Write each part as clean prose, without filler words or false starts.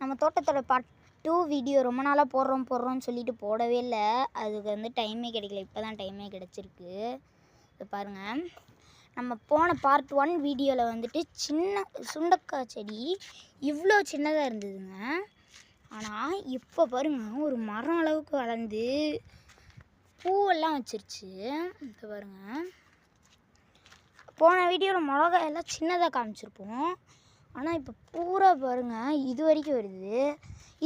நம்ம தோட்டத்தோட part 2 video ரொம்ப நாளாக போடுறோம்னு சொல்லிட்டு போடவே இல்லை. அதுக்கு வந்து டைமே கிடைக்கல. இப்போ தான் டைமே கிடச்சிருக்கு. இது பாருங்கள், நம்ம போன பார்ட் 1 வீடியோவில் வந்துட்டு சின்ன சுண்டக்காய் செடி இவ்வளோ சின்னதாக இருந்ததுங்க. ஆனால் இப்போ பாருங்கள், ஒரு மரம் அளவுக்கு வளர்ந்து பூவெல்லாம் வச்சிருச்சு. இப்போ பாருங்கள், போன வீடியோவில் மிளகாய் எல்லாம் சின்னதாக காமிச்சிருப்போம். ஆனால் இப்போ பூரா பாருங்கள் இது வரைக்கும் வருது.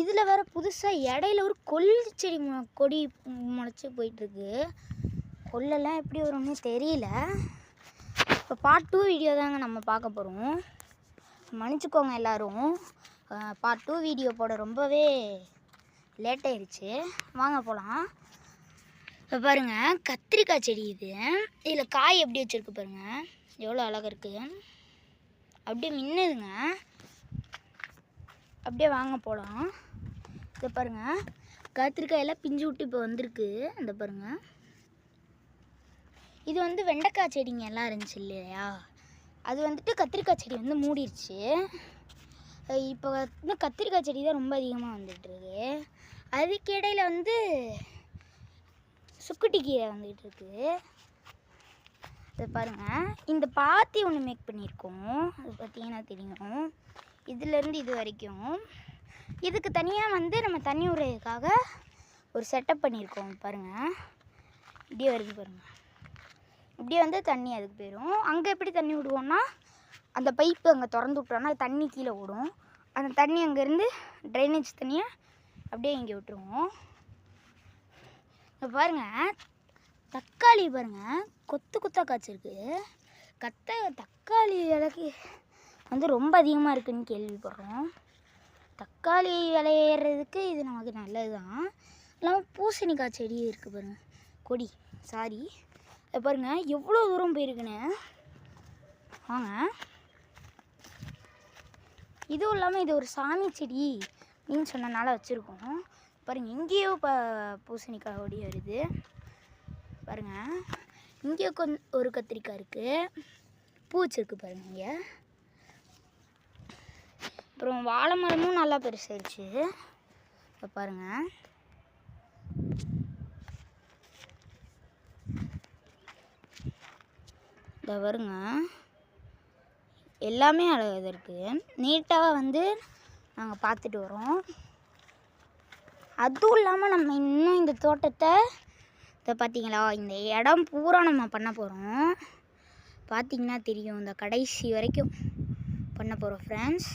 இதில் வேறு புதுசாக இடையில ஒரு கொள்ளு செடி கொடி முளைச்சி போயிட்டுருக்கு. கொள்ளெல்லாம் எப்படி வரும்னு தெரியல. இப்போ பார்ட் 2 வீடியோ தாங்க நம்ம பார்க்க போகிறோம். மன்னிச்சுக்கோங்க எல்லோரும், பார்ட் 2 வீடியோ போட ரொம்பவே லேட் ஆயிடுச்சு. வாங்க போகலாம். இப்போ பாருங்கள், கத்திரிக்காய் செடி இது. இதில் காய் எப்படி வச்சுருக்கு பாருங்கள், எவ்வளோ அழகாக இருக்குது. அப்படியே மின்னுதுங்க. அப்படியே வாங்க போகலாம். இதை பாருங்கள், கத்திரிக்காய் எல்லாம் பிஞ்சு விட்டு இப்போ வந்திருக்கு. இந்த பாருங்கள், இது வந்து வெண்டைக்காய் செடிங்க எல்லாம் இருந்துச்சு இல்லையா, அது வந்துட்டு கத்திரிக்காய் செடி வந்து மூடிடுச்சு. இப்போ வந்து கத்திரிக்காய் செடி தான் ரொம்ப அதிகமாக வந்துட்டுருக்கு. அதுக்கு இடையில் வந்து சுக்குட்டி கீரை வந்துக்கிட்டு இருக்கு. இது பாருங்கள், இந்த பாத்தி ஒன்று மேக் பண்ணியிருக்கோம். அது பார்த்தீங்கன்னா தெரியும். இதுலேருந்து இது வரைக்கும் இதுக்கு தனியாக வந்து நம்ம தண்ணி விடுறதுக்காக ஒரு செட்டப் பண்ணியிருக்கோம். பாருங்கள், இப்படியே வருது பாருங்கள். இப்படியே வந்து தண்ணி அதுக்கு போயிடும். அங்கே எப்படி தண்ணி விடுவோம்னா, அந்த பைப்பு அங்கே திறந்து விட்டோன்னா தண்ணி கீழே விடும். அந்த தண்ணி அங்கேருந்து ட்ரைனேஜ் தண்ணியாக அப்படியே இங்கே விட்டுருவோம். இப்போ பாருங்கள், தக்காளி பாருங்கள், கொத்து கொத்தாக காய்ச்சிருக்கு. தக்காளி விலைக்கு வந்து ரொம்ப அதிகமாக இருக்குதுன்னு கேள்விப்படுறோம். தக்காளி விளையிறதுக்கு இது நமக்கு நல்லது தான். இல்லாமல் பூசணிக்காய் செடி இருக்குது பாருங்கள், கொடி சாரி. அது பாருங்கள் எவ்வளோ தூரம் போயிருக்குன்னு. வாங்க, இதுவும் இல்லாமல் இது ஒரு சாமி செடி அப்படின்னு சொன்னனால வச்சுருக்கோம். பாருங்கள், இங்கேயோ பூசணிக்காய் கொடி வருது பாருங்கள். இங்கே ஒரு கத்திரிக்காய் இருக்குது, பூ வச்சுருக்கு பாருங்கள் இங்கே. அப்புறம் வாழை மரமும் நல்லா பெருசாகிடுச்சு. இப்போ பாருங்கள், இதை வருங்க, எல்லாமே அழகாக இருக்குது. நீட்டாக வந்து நாங்கள் பார்த்துட்டு வரோம். அதுவும் இல்லாமல் நம்ம இன்னும் இந்த தோட்டத்தை இதை பார்த்தீங்களா, இந்த இடம் பூரா நம்ம பண்ண போகிறோம். பார்த்திங்கன்னா தெரியும், இந்த கடைசி வரைக்கும் பண்ண போகிறோம் ஃப்ரெண்ட்ஸ்.